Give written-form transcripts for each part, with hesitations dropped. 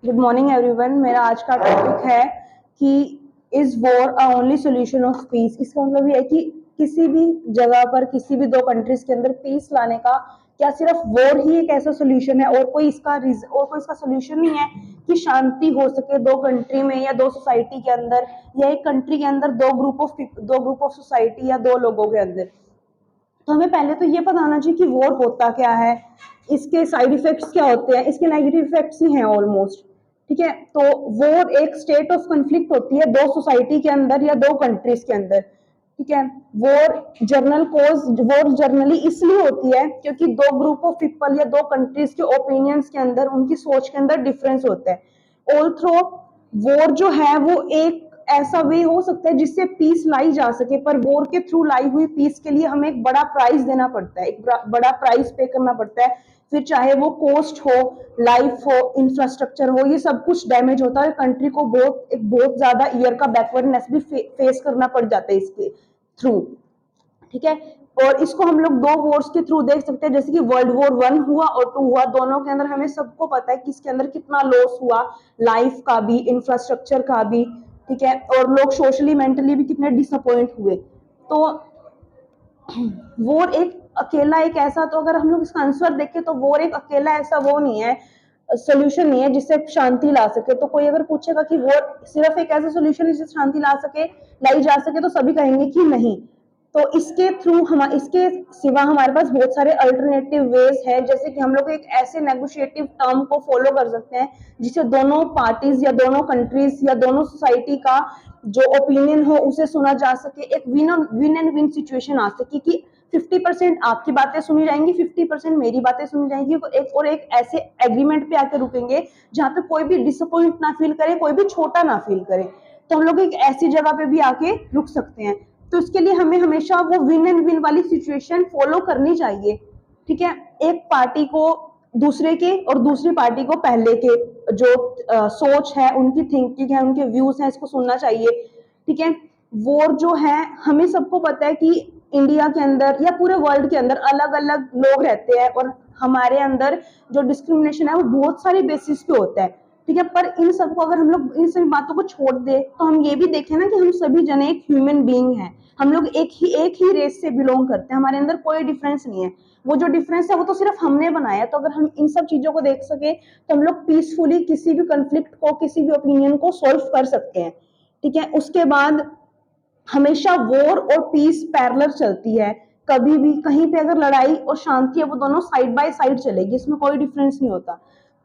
Good morning everyone. मेरा आज का टॉपिक है कि is war a only solution of peace. इसका मतलब ये है कि किसी भी जगह पर किसी भी दो कंट्रीज के अंदर पीस लाने का क्या सिर्फ वॉर ही एक ऐसा सॉल्यूशन है और कोई इसका सॉल्यूशन नहीं है कि शांति हो सके दो कंट्री में या दो सोसाइटी के अंदर या एक कंट्री के अंदर दो ग्रुप ऑफ सोसाइटी या दो लोगों के अंदर। तो हमें पहले तो ये पता होना चाहिए कि वॉर होता क्या है, इसके साइड इफेक्ट्स क्या होते हैं। इसके नेगेटिव इफेक्ट्स ही हैं ऑलमोस्ट। ठीक है, तो वॉर एक स्टेट ऑफ कन्फ्लिक्ट होती है दो सोसाइटी के अंदर या दो कंट्रीज के अंदर। ठीक है, वॉर जर्नली इसलिए होती है क्योंकि दो ग्रुप ऑफ पीपल या दो कंट्रीज के ओपिनियंस के अंदर, उनकी सोच के अंदर डिफरेंस होता है। ऑल थ्रो वॉर जो है वो एक ऐसा वे हो सकता है जिससे पीस लाई जा सके, पर वॉर के थ्रू लाई हुई पीस के लिए हमें एक बड़ा प्राइस देना पड़ता है, एक बड़ा प्राइस पे करना पड़ता है। फिर चाहे वो कोस्ट हो, लाइफ हो, इंफ्रास्ट्रक्चर हो, ये सब कुछ डैमेज होता है। कंट्री को बहुत ज्यादा ईयर का बैकवर्डनेस भी फेस करना पड़ जाता है इसके थ्रू। ठीक है, और इसको हम लोग दो वॉर्स के थ्रू देख सकते हैं, जैसे कि वर्ल्ड वॉर 1 हुआ और 2 हुआ। दोनों के अंदर हमें सबको पता है कि इसके अंदर कितना लॉस हुआ, लाइफ का भी, इंफ्रास्ट्रक्चर का भी। ठीक है, और लोग सोशली मेंटली भी कितने डिसअपॉइंट हुए। तो वॉर एक अकेला एक ऐसा, तो अगर हम लोग इसका आंसर देखें तो वॉर एक अकेला ऐसा वो नहीं है, सोल्यूशन नहीं है जिससे शांति ला सके। तो कोई अगर पूछेगा कि वॉर सिर्फ एक ऐसा सोल्यूशन है जिससे शांति लाई जा सके, तो सभी कहेंगे कि नहीं। तो इसके सिवा हमारे पास बहुत सारे अल्टरनेटिव वेज है, जैसे कि हम लोग एक ऐसे नेगोशिएटिव टर्म को फॉलो कर सकते हैं जिसे दोनों पार्टीज या दोनों कंट्रीज या दोनों सोसाइटी का जो ओपिनियन हो उसे सुना जा सके, एक विन एंड विन सिचुएशन आ सके कि 50% आपकी बातें सुनी जाएंगी, 50% मेरी बातें सुनी जाएंगी, एक ऐसे एग्रीमेंट पे आके रुकेंगे जहां पे कोई भी डिसअपॉइंट ना फील करे, कोई भी छोटा ना फील करे। तो हम लोग एक ऐसी जगह पे भी आके रुक सकते हैं। तो इसके लिए हमें हमेशा वो विन एंड विन वाली सिचुएशन फॉलो करनी चाहिए। ठीक है, एक पार्टी को दूसरे के और दूसरी पार्टी को पहले के जो सोच है, उनकी थिंकिंग है, उनके व्यूज हैं, इसको सुनना चाहिए। ठीक है, वॉर जो है हमें सबको पता है कि इंडिया के अंदर या पूरे वर्ल्ड के अंदर अलग अलग लोग रहते हैं और हमारे अंदर जो डिस्क्रिमिनेशन है वो बहुत सारी बेसिस पे होता है। ठीक है, पर इन सबको अगर हम लोग इन सभी बातों को छोड़ दे तो हम ये भी देखें ना कि हम सभी जने एक ह्यूमन बीइंग हैं। हम लोग एक ही रेस से बिलोंग करते हैं, हमारे अंदर कोई डिफरेंस नहीं है। वो जो डिफरेंस है वो तो सिर्फ हमने बनाया। तो अगर हम इन सब चीजों को देख सके तो हम लोग पीसफुली किसी भी कंफ्लिक्ट को, किसी भी ओपिनियन को सॉल्व कर सकते हैं। ठीक है, उसके बाद हमेशा वॉर और पीस पैरेलल चलती है। कभी भी कहीं पे अगर लड़ाई और शांति है वो दोनों साइड बाय साइड चलेगी, इसमें कोई डिफरेंस नहीं होता।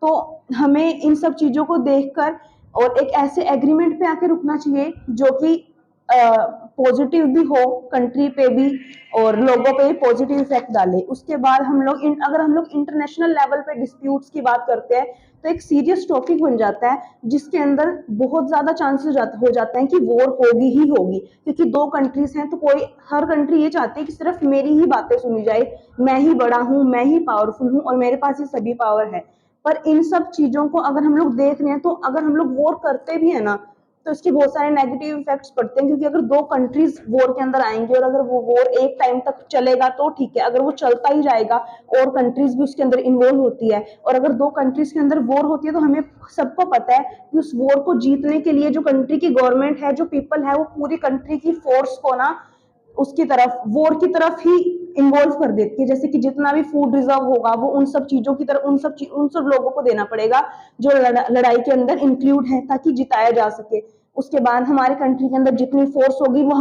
तो हमें इन सब चीजों को देखकर और एक ऐसे एग्रीमेंट पे आके रुकना चाहिए जो कि पॉजिटिव भी हो कंट्री पे भी और लोगों पे भी पॉजिटिव इफेक्ट डाले। उसके बाद अगर हम लोग इंटरनेशनल लेवल पे डिस्प्यूट्स की बात करते हैं तो एक सीरियस टॉपिक बन जाता है जिसके अंदर बहुत ज्यादा चांसेस हो जाते हैं कि वॉर होगी ही होगी, क्योंकि दो कंट्रीज हैं। तो हर कंट्री ये चाहती है कि सिर्फ मेरी ही बातें सुनी जाए, मैं ही बड़ा हूं, मैं ही पावरफुल हूं और मेरे पास ये सभी पावर है। पर इन सब चीजों को अगर हम लोग देख रहे हैं तो अगर हम लोग वॉर करते भी है ना तो इसके बहुत सारे नेगेटिव इफेक्ट्स पड़ते हैं, क्योंकि अगर दो कंट्रीज वॉर के अंदर आएंगे और अगर वो वॉर एक टाइम तक चलेगा तो ठीक है, अगर वो चलता ही जाएगा और कंट्रीज भी उसके अंदर इन्वॉल्व होती है और अगर दो कंट्रीज के अंदर वॉर होती है तो हमें सबको पता है कि उस वॉर को जीतने के लिए जो कंट्री की गवर्नमेंट है, जो पीपल है, वो पूरी कंट्री की फोर्स को ना उसकी तरफ, वॉर की तरफ ही इन्वॉल्व कर देती है। जैसे कि जितना भी फूड रिजर्व होगा वो उन सब चीजों की तरफ, उन सब लोगों को देना पड़ेगा जो लड़ाई के अंदर इंक्लूड है, ताकि जिताया जा सके। उसके बाद हमारे कंट्री के अंदर जितनी फोर्स होगी वो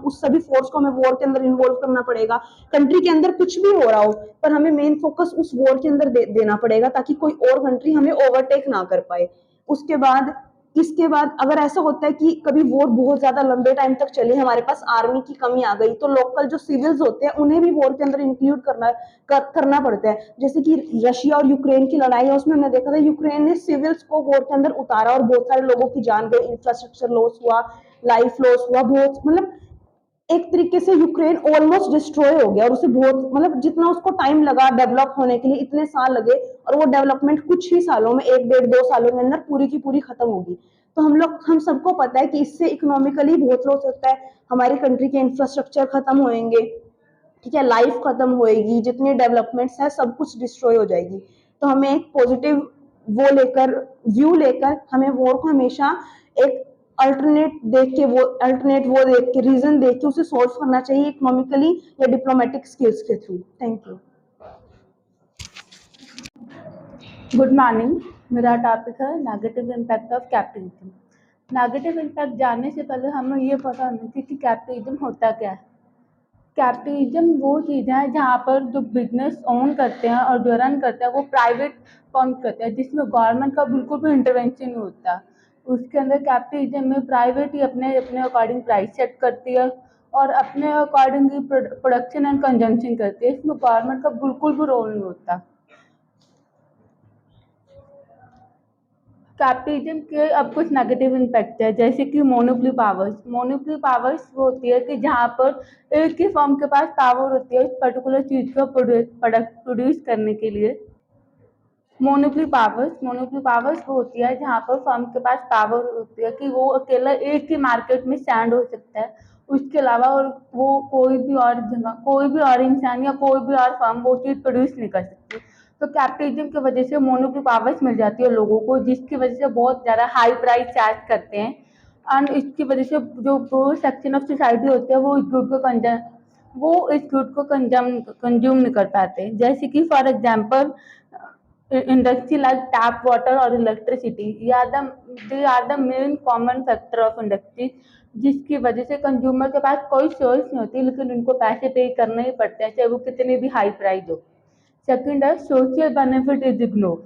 उस सभी फोर्स को हमें वॉर के अंदर इन्वॉल्व करना पड़ेगा। कंट्री के अंदर कुछ भी हो रहा हो पर हमें मेन फोकस उस वॉर के अंदर देना पड़ेगा ताकि कोई और कंट्री हमें ओवरटेक ना कर पाए। उसके बाद इसके बाद अगर ऐसा होता है कि कभी वॉर बहुत ज्यादा लंबे टाइम तक चली, हमारे पास आर्मी की कमी आ गई, तो लोकल जो सिविल्स होते हैं उन्हें भी वॉर के अंदर इंक्लूड करना पड़ता है। जैसे कि रशिया और यूक्रेन की लड़ाई है, उसमें हमने देखा था यूक्रेन ने सिविल्स को वॉर के अंदर उतारा और बहुत सारे लोगों की जान गई, इंफ्रास्ट्रक्चर लॉस हुआ, लाइफ लॉस हुआ, बहुत मतलब एक तरीके से यूक्रेन ऑलमोस्ट डिस्ट्रॉय हो गया। और उसे बहुत मतलब जितना उसको टाइम लगा डेवलप होने के लिए, इतने साल लगे, और वो डेवलपमेंट कुछ ही सालों में, 1 1 2 सालों के अंदर पूरी की पूरी खत्म होगी। तो हम सबको पता है कि इससे इकोनॉमिकली बहुत लॉस होता है, हमारी कंट्री के इंफ्रास्ट्रक्चर खत्म होएंगे। ठीक है, लाइफ खत्म होएगी, जितनी डेवलपमेंट्स है सब कुछ डिस्ट्रॉय हो जाएगी। तो हमें एक पॉजिटिव वो लेकर, व्यू लेकर हमें वॉर को हमेशा एक अल्टरनेट देख के रीजन देख के उसे सॉल्व करना चाहिए इकोनॉमिकली या डिप्लोमेटिक स्किल्स के through. Thank you. Good morning. मेरा टॉपिक है negative impact of capitalism. Negative impact जानने से पहले हमें ये पता होना चाहिए कि कैपिटलिज्म होता क्या है। कैपिटलिज्म वो चीज़ है जहाँ पर जो बिजनेस ओन करते हैं और जो रन करते हैं वो प्राइवेट फर्म करते हैं, जिसमें गवर्नमेंट का बिल्कुल भी इंटरवेंशन नहीं होता। उसके अंदर कैपिटलिज्म में प्राइवेट ही अपने अपने अकॉर्डिंग प्राइस सेट करती है और अपने according he production and consumption करती है। इसमें गवर्नमेंट का बिल्कुल भी रोल नहीं होता। कैपिटलिज्म के अब कुछ नेगेटिव इम्पैक्ट है, जैसे कि मोनोपोली पावर्स। मोनोपोली पावर्स वो होती है कि जहाँ पर एक ही फर्म के पास पावर होती है उस पर्टिकुलर चीज़ को प्रोडक्ट प्रोड्यूस करने के लिए। मोनोपोली पावर्स वो होती है जहाँ पर फर्म के पास पावर होती है कि वो अकेला एक ही मार्केट में स्टैंड हो सकता है, उसके अलावा और वो कोई भी और जगह, कोई भी और इंसान या कोई भी और फर्म वो चीज़ प्रोड्यूस नहीं कर सकती। तो कैपिटलिज्म की वजह से मोनोपोली पावर्स मिल जाती है लोगों को, जिसकी वजह से बहुत ज़्यादा हाई प्राइस चार्ज करते हैं। एंड इसकी वजह से जो सेक्शन ऑफ सोसाइटी होते हैं वो इस गुड को कंज्यूम नहीं कर पाते। जैसे कि for example industry like tap water or electricity, they are the main common factor of industry, जिसकी वजह से कंज्यूमर के पास कोई चॉइस नहीं होती, लेकिन उनको पैसे पे करने ही पड़ते हैं, चाहे वो कितने भी हाई प्राइस हो। सेकंड है social benefit is ignore.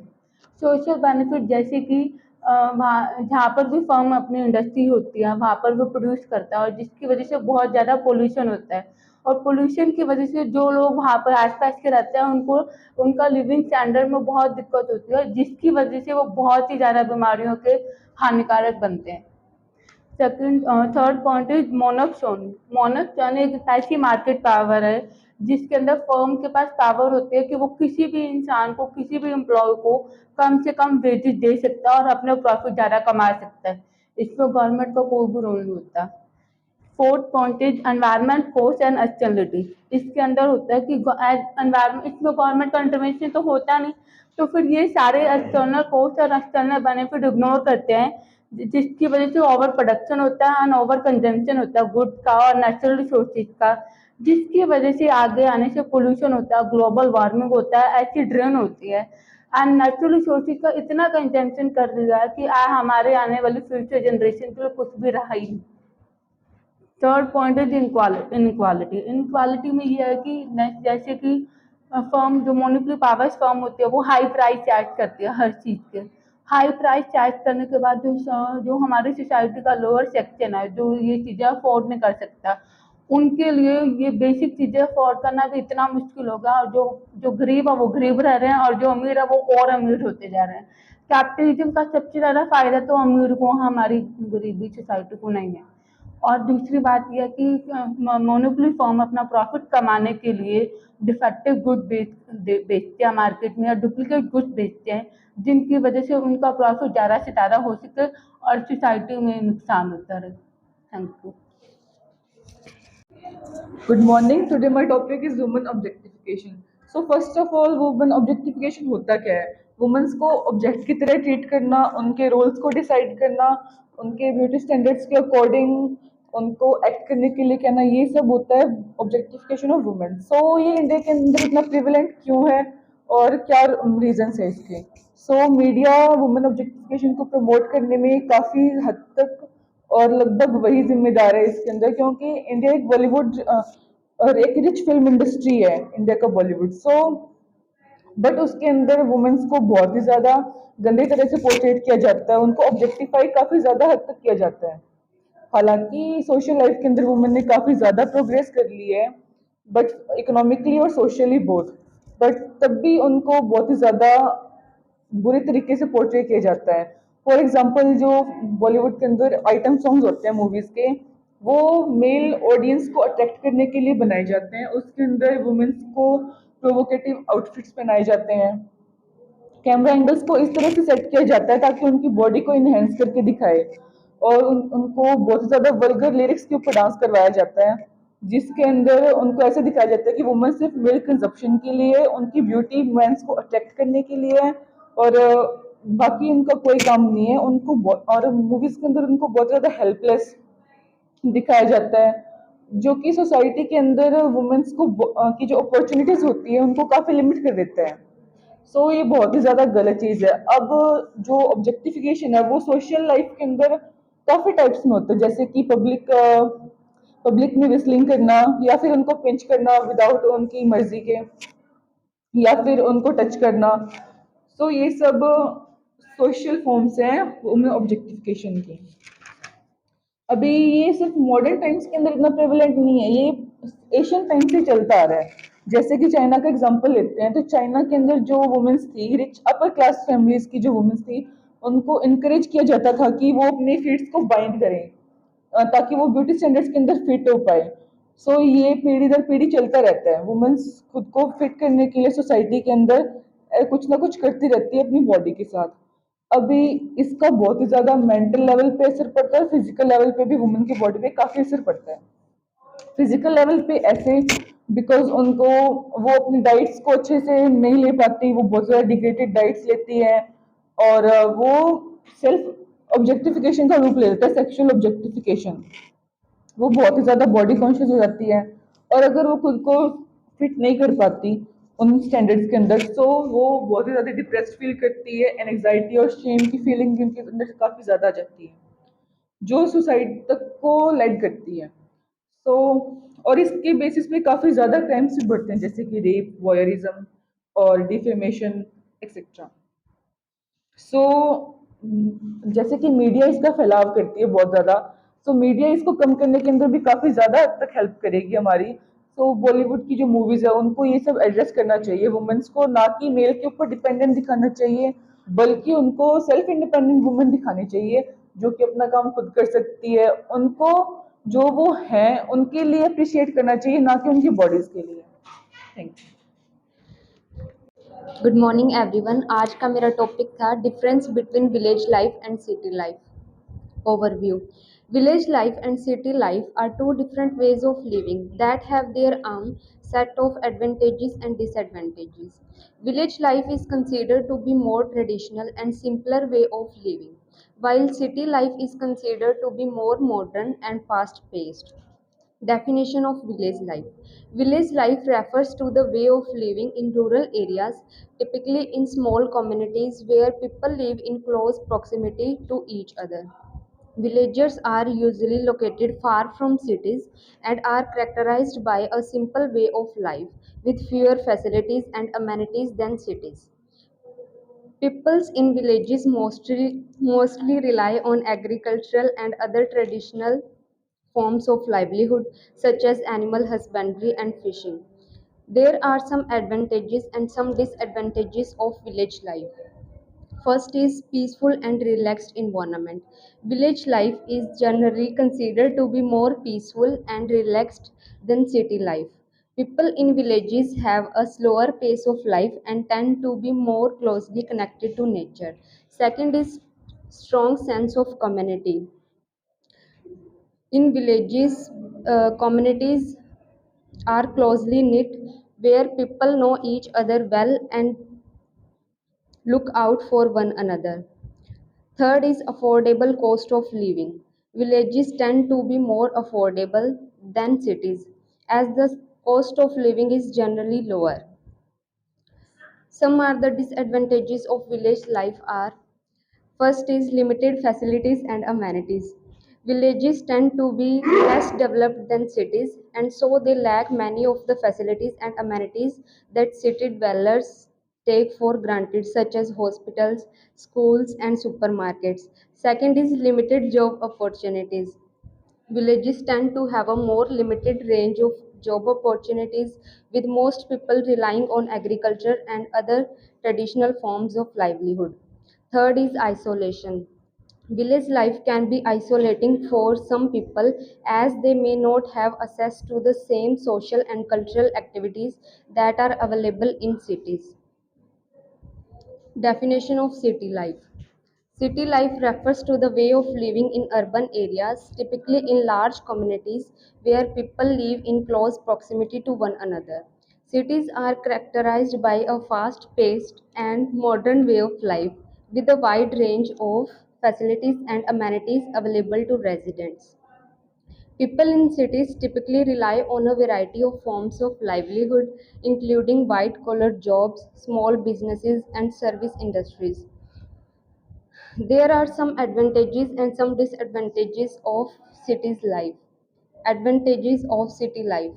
Social benefit जैसे कि वहाँ जहाँ पर भी फर्म अपनी इंडस्ट्री होती है वहाँ पर वो प्रोड्यूस करता है और जिसकी वजह से बहुत ज़्यादा पोल्यूशन होता है, और पोल्यूशन की वजह से जो लोग वहाँ पर आसपास के रहते हैं उनको उनका लिविंग स्टैंडर्ड में बहुत दिक्कत होती है, जिसकी वजह से वो बहुत ही ज़्यादा बीमारियों के हानिकारक बनते हैं। Third point is monopsony. Monopsony एक ऐसी मार्केट पावर है जिसके अंदर फर्म के पास पावर होती है कि वो किसी भी इंसान को, किसी भी एम्प्लॉय को कम से कम वेजेस दे सकता है और अपने प्रॉफिट ज़्यादा कमा सकता है। इसमें गवर्नमेंट का कोई भी रोल नहीं होता। Fourth point is environment cost and externality. इसके अंदर होता है कि एनवायरमेंट, इसमें गवर्नमेंट का इंटरवेंशन तो होता नहीं, तो फिर ये सारे एक्सटर्नल कोस्ट और एक्सटर्नल बेनिफिट इग्नोर करते हैं, जिसकी वजह से ओवर प्रोडक्शन होता है एंड ओवर कंजम्पशन होता है गुड्स का और नेचुरल रिसोर्सेज का, जिसकी वजह से आगे आने से पोल्यूशन होता है, ग्लोबल वार्मिंग होता है, एसिड रेन होती है एंड नेचुरल रिसोर्सेज का इतना कंजम्पशन कर दिया है कि हमारे आने वाली फ्यूचर जनरेशन के लिए कुछ भी रहा ही नहीं। Third point is inequality. Inequality में ये है कि जैसे कि फर्म, जो मोनोपोली पावर्स फर्म होती है वो हाई प्राइस चार्ज करती है हर चीज़ के। हाई प्राइस चार्ज करने के बाद जो हमारी सोसाइटी का लोअर सेक्शन है, जो ये चीज़ें अफोर्ड नहीं कर सकता, उनके लिए ये बेसिक चीज़ें अफोर्ड करना भी इतना मुश्किल होगा, और जो गरीब है वो गरीब रह रहे हैं और जो अमीर है वो और अमीर होते जा रहे हैं। कैपिटलिज्म का सबसे ज़्यादा फायदा तो अमीर को, हमारी गरीबी सोसाइटी को नहीं है। और दूसरी बात यह कि मोनोपोली फर्म अपना प्रॉफिट कमाने के लिए डिफेक्टिव गुड बेचते हैं मार्केट में, या डुप्लीकेट गुड्स बेचते हैं, जिनकी वजह से उनका प्रॉफिट ज़्यादा से ज़्यादा हो सके और सोसाइटी में नुकसान होता रहे। Thank you. Good morning. Today my topic is women objectification. So first of all, women objectification होता क्या है? वुमेन्स को ऑब्जेक्ट की तरह ट्रीट करना, उनके रोल्स को डिसाइड करना, उनके ब्यूटी स्टैंडर्ड्स के अकॉर्डिंग उनको एक्ट करने के लिए कहना, ये सब होता है ऑब्जेक्टिफिकेशन ऑफ वुमेन। सो ये इंडिया के अंदर इतना प्रिवलेंट क्यों है और क्या रीजंस है इसके? सो मीडिया वुमेन ऑब्जेक्टिफिकेशन को प्रमोट करने में काफ़ी हद तक और लगभग वही जिम्मेदार है इसके अंदर, क्योंकि इंडिया एक बॉलीवुड और एक रिच फिल्म इंडस्ट्री है इंडिया का बॉलीवुड। सो बट उसके अंदर वुमेन्स को बहुत ही ज्यादा गंदी तरह से पोर्ट्रेट किया जाता है, उनको ऑब्जेक्टिफाई काफी ज्यादा हद तक किया जाता है। हालांकि सोशल लाइफ के अंदर वुमेन ने काफी ज्यादा प्रोग्रेस कर ली है, बट इकोनॉमिकली और सोशली बोथ, बट तब भी उनको बहुत ही ज्यादा बुरी तरीके से पोर्ट्रे किया जाता है। फॉर एग्जाम्पल, जो बॉलीवुड के अंदर आइटम सॉन्ग्स होते हैं मूवीज के, वो मेल ऑडियंस को अट्रैक्ट करने के लिए बनाए जाते हैं। उसके अंदर वुमेन्स को प्रोवोकेटिव आउटफिट्स पहनाए जाते हैं, कैमरा एंगल्स को इस तरह से सेट किया जाता है ताकि उनकी बॉडी को इन्हेंस करके दिखाए, और उनको बहुत ज़्यादा वल्गर लिरिक्स के ऊपर डांस करवाया जाता है, जिसके अंदर उनको ऐसे दिखाया जाता है कि वुमेन सिर्फ मेल कंजप्शन के लिए, उनकी ब्यूटी मेंस को अट्रैक्ट करने के लिए है, और बाकी उनका कोई काम नहीं है उनको और मूवीज के अंदर उनको बहुत ज़्यादा हेल्पलेस दिखाया जाता है, जो कि सोसाइटी के अंदर वुमेन्स को की जो अपॉर्चुनिटीज होती है उनको काफ़ी लिमिट कर देता है। सो ये बहुत ही ज़्यादा गलत चीज़ है। अब जो ऑब्जेक्टिफिकेशन है वो सोशल लाइफ के अंदर काफ़ी टाइप्स में होता है, जैसे कि पब्लिक में विस्लिंग करना या फिर उनको पिंच करना विदाउट उनकी मर्जी के, या फिर उनको टच करना। सो ये सब सोशल फॉर्म्स हैं उनमें ऑब्जेक्टिफिकेशन की। अभी ये सिर्फ मॉडर्न टाइम्स के अंदर इतना प्रेवलेंट नहीं है, ये एशियन टाइम से चलता आ रहा है। जैसे कि चाइना का एग्जांपल लेते हैं, तो चाइना के अंदर जो वुमेन्स थी, रिच अपर क्लास फैमिलीज की जो वुमेन्स थी, उनको इनकरेज किया जाता था कि वो अपने फीट्स को बाइंड करें ताकि वो ब्यूटी स्टैंडर्ड्स के अंदर फिट हो पाए। सो ये पीढ़ी दर पीढ़ी चलता रहता है। वुमेन्स खुद को फिट करने के लिए सोसाइटी के अंदर कुछ ना कुछ करती रहती है अपनी बॉडी के साथ। अभी इसका बहुत ही ज्यादा मेंटल लेवल पे असर पड़ता है, फिजिकल लेवल पे भी वुमेन की बॉडी पे काफी असर पड़ता है। फिजिकल लेवल पे ऐसे बिकॉज उनको वो अपनी डाइट्स को अच्छे से नहीं ले पाती, वो बहुत ज़्यादा डिग्रेडेड डाइट्स लेती है, और वो सेल्फ ऑब्जेक्टिफिकेशन का रूप ले लेता है, सेक्सुअल ऑब्जेक्टिफिकेशन। वो बहुत ही ज़्यादा बॉडी कॉन्शियस हो जाती है, और अगर वो खुद को फिट नहीं कर पाती उन स्टैंडर्ड्स के अंदर, तो वो बहुत ही ज़्यादा डिप्रेस्ड फील करती है, एनजाइटी और शेम की फीलिंग भी उनके अंदर काफ़ी ज़्यादा आ जाती है, जो सुसाइड तक को लेड करती है। तो और इसके बेसिस पे काफ़ी ज़्यादा क्राइम्स भी बढ़ते हैं, जैसे कि रेप, वॉयरिज्म और डिफेमेशन एक्सेट्रा। सो जैसे कि मीडिया इसका फैलाव करती है बहुत ज़्यादा, सो मीडिया इसको कम करने के अंदर भी काफ़ी ज़्यादा हद तक हेल्प करेगी हमारी। सो बॉलीवुड की जो मूवीज़ है उनको ये सब एड्रेस करना चाहिए, वुमेन्स को ना कि मेल के ऊपर डिपेंडेंट दिखाना चाहिए, बल्कि उनको सेल्फ इंडिपेंडेंट वुमेन दिखानी चाहिए जो कि अपना काम खुद कर सकती है। उनको जो वो हैं उनके लिए अप्रिशिएट करना चाहिए, ना कि उनकी बॉडीज़ के लिए। Thank you. Good morning everyone. आज का मेरा टॉपिक था difference between village life and city life. Overview. Village life and city life are two different ways of living that have their own set of advantages and disadvantages. Village life is considered to be more traditional and simpler way of living, while city life is considered to be more modern and fast paced. Definition of village life. Village life refers to the way of living in rural areas, typically in small communities where people live in close proximity to each other. Villages are usually located far from cities and are characterized by a simple way of life with fewer facilities and amenities than cities. Peoples in villages mostly rely on agricultural and other traditional forms of livelihood, such as animal husbandry and fishing. There are some advantages and some disadvantages of village life. First is peaceful and relaxed environment. Village life is generally considered to be more peaceful and relaxed than city life. People in villages have a slower pace of life and tend to be more closely connected to nature. Second is strong sense of community. In villages, communities are closely knit where people know each other well and look out for one another. Third is affordable cost of living. Villages tend to be more affordable than cities as the cost of living is generally lower. Some are the disadvantages of village life are: first is limited facilities and amenities. Villages tend to be less developed than cities and so they lack many of the facilities and amenities that city dwellers take for granted, such as hospitals, schools, and supermarkets. Second is limited job opportunities. Villages tend to have a more limited range of job opportunities, with most people relying on agriculture and other traditional forms of livelihood. Third is isolation. Village life can be isolating for some people as they may not have access to the same social and cultural activities that are available in cities. Definition of city life. City life refers to the way of living in urban areas, typically in large communities where people live in close proximity to one another. Cities are characterized by a fast paced and modern way of life with a wide range of facilities and amenities available to residents. People in cities typically rely on a variety of forms of livelihood, including white collar jobs, small businesses, and service industries. There are some advantages and some disadvantages of city's life. Advantages of city life.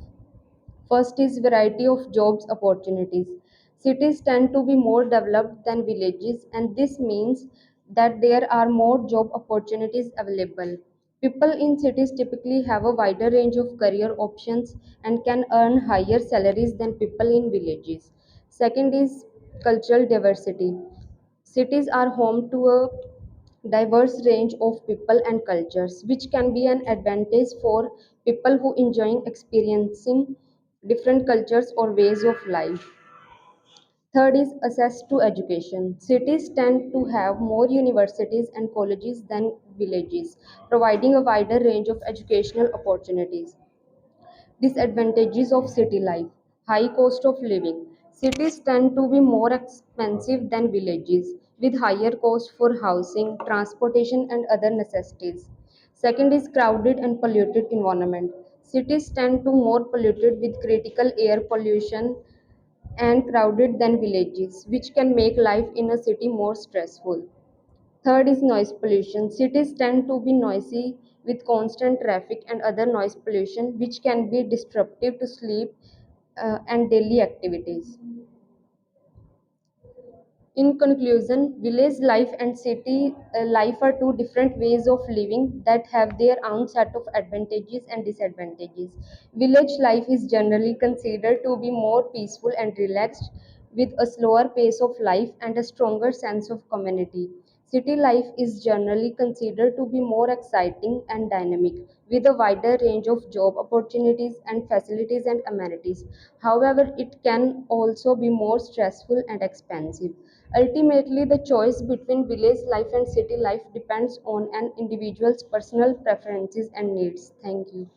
First is variety of jobs opportunities. Cities tend to be more developed than villages, and this means that there are more job opportunities available. People in cities typically have a wider range of career options and can earn higher salaries than people in villages. Second is cultural diversity. Cities are home to a diverse range of people and cultures, which can be an advantage for people who enjoy experiencing different cultures or ways of life. Third is access to education. Cities tend to have more universities and colleges than villages, providing a wider range of educational opportunities. Disadvantages of city life. High cost of living. Cities tend to be more expensive than villages, with higher cost for housing, transportation, and other necessities. Second is crowded and polluted environment. Cities tend to more polluted with critical air pollution and crowded than villages, which can make life in a city more stressful. Third is noise pollution. Cities tend to be noisy with constant traffic and other noise pollution, which can be disruptive to sleep and daily activities. In conclusion, village life and city life are two different ways of living that have their own set of advantages and disadvantages. Village life is generally considered to be more peaceful and relaxed, with a slower pace of life and a stronger sense of community. City life is generally considered to be more exciting and dynamic, with a wider range of job opportunities and facilities and amenities. However, it can also be more stressful and expensive. Ultimately, the choice between village life and city life depends on an individual's personal preferences and needs. Thank you.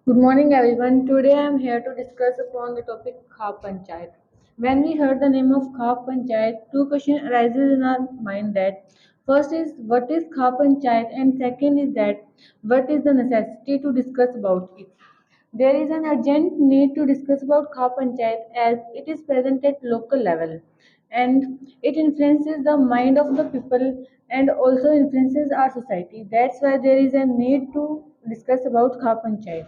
Good morning, everyone. Today I am here to discuss upon the topic Khap Panchayat. When we heard the name of Khap Panchayat, two questions arises in our mind that first is what is Khap Panchayat and second is that what is the necessity to discuss about it. There is an urgent need to discuss about Khap Panchayat as it is present at local level and it influences the mind of the people and also influences our society. That's why there is a need to discuss about Khap Panchayat.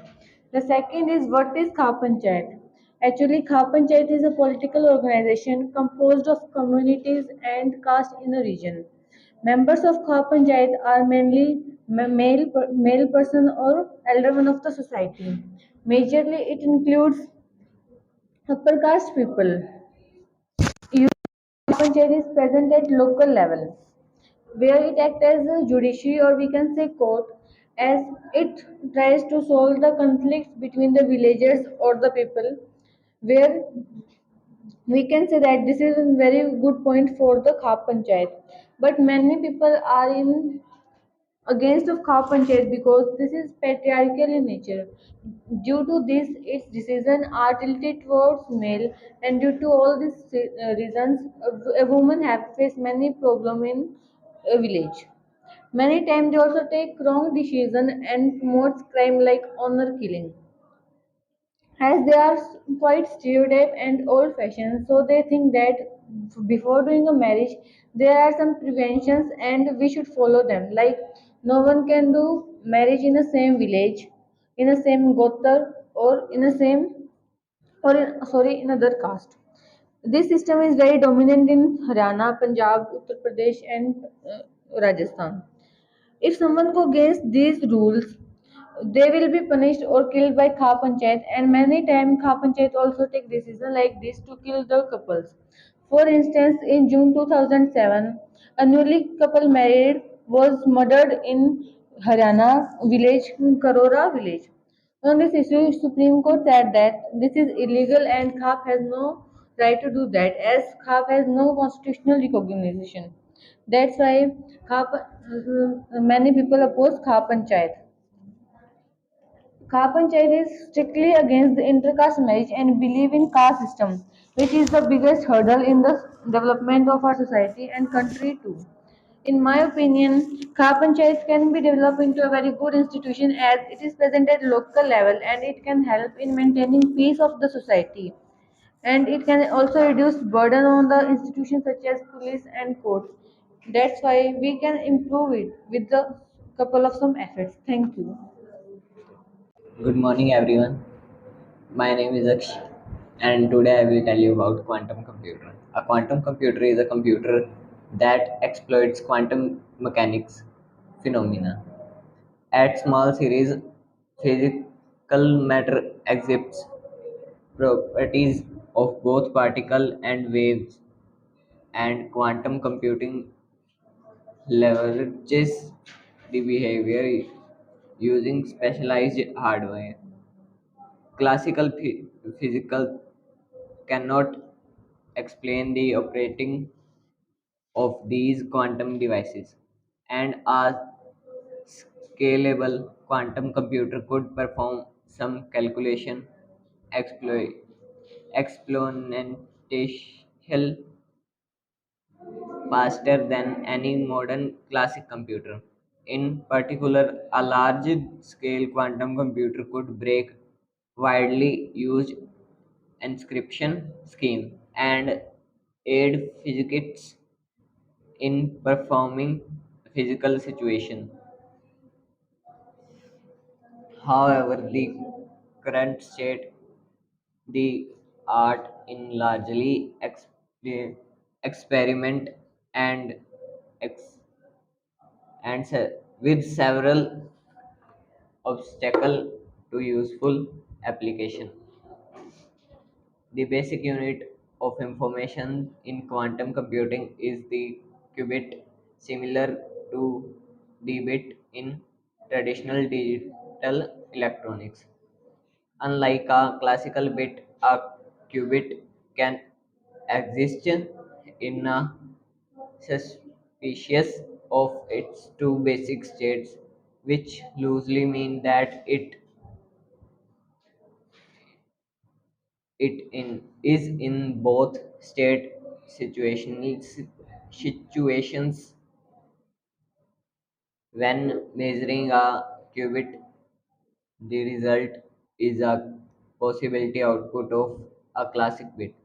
The second is what is Khap Panchayat? Actually, Khap Panchayat is a political organization composed of communities and caste in a region. Members of Khap Panchayat are mainly male person or elder one of the society. Majorly, it includes upper caste people. Panchayat is present at local level, where it acts as a judiciary or we can say court, as it tries to solve the conflicts between the villagers or the people, where we can say that this is a very good point for the Khap Panchayat. But many people are in against of Khap Panchayat because this is patriarchal in nature. Due to this, its decisions are tilted towards male, and due to all these reasons, a woman have faced many problems in a village. Many times they also take wrong decision and promotes crime like honor killing as they are quite stereotype and old fashioned, so they think that before doing a marriage there are some preventions and we should follow them, like no one can do marriage in the same village, in the same gotar, or in the same or in other caste. This system is very dominant in Haryana, Punjab, Uttar Pradesh, and Rajasthan. If someone go against these rules, they will be punished or killed by Kha Panchayat, and many times Kha Panchayat also take decision like this to kill the couples. For instance, in June 2007, a newly couple married was murdered in Haryana village, Karora village. On this issue, Supreme Court said that this is illegal and KHAP has no right to do that as KHAP has no constitutional recognition. That's why KHAP, many people oppose KHAP Panchayat. Khar Panchayat is strictly against the intercaste marriage and believe in caste system, which is the biggest hurdle in the development of our society and country too. In my opinion, Khar Panchayat can be developed into a very good institution as it is present at local level and it can help in maintaining peace of the society. And it can also reduce burden on the institutions such as police and courts. That's why we can improve it with the couple of some efforts. Thank you. Good morning, everyone. My name is Aksh, and today I will tell you about quantum computer. A quantum computer is a computer that exploits quantum mechanics phenomena. At small series, physical matter exhibits properties of both particle and waves, and quantum computing leverages the behavior using specialized hardware. Classical physical cannot explain the operating of these quantum devices, and a scalable quantum computer could perform some calculation exponential faster than any modern classic computer. In particular, a large scale quantum computer could break widely used encryption scheme and aid physicists in performing physical situation. However, the current state the art in largely experiment and ex- with several obstacle to useful application. The basic unit of information in quantum computing is the qubit, similar to the bit in traditional digital electronics. Unlike a classical bit, a qubit can exist in a suspicious of its two basic states, which loosely mean that is in both state situations. When measuring a qubit, the result is a possibility output of a classic bit.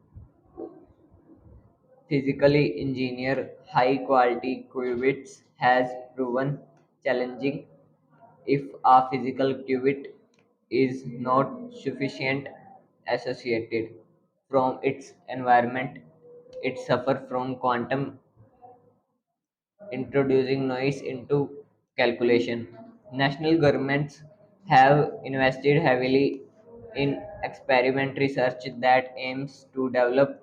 Physically engineer high quality qubits has proven challenging if a physical qubit is not sufficient associated from its environment. It suffers from quantum introducing noise into calculation. National governments have invested heavily in experiment research that aims to develop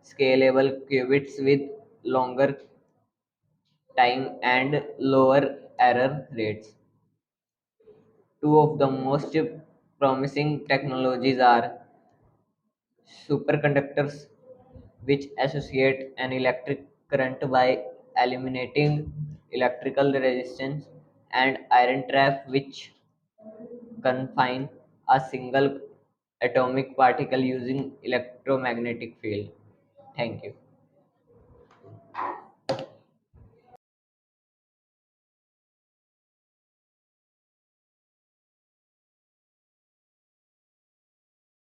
scalable qubits with longer time and lower error rates. Two of the most promising technologies are superconductors, which associate an electric current by eliminating electrical resistance, and iron trap, which confine a single atomic particle using electromagnetic field. Thank you.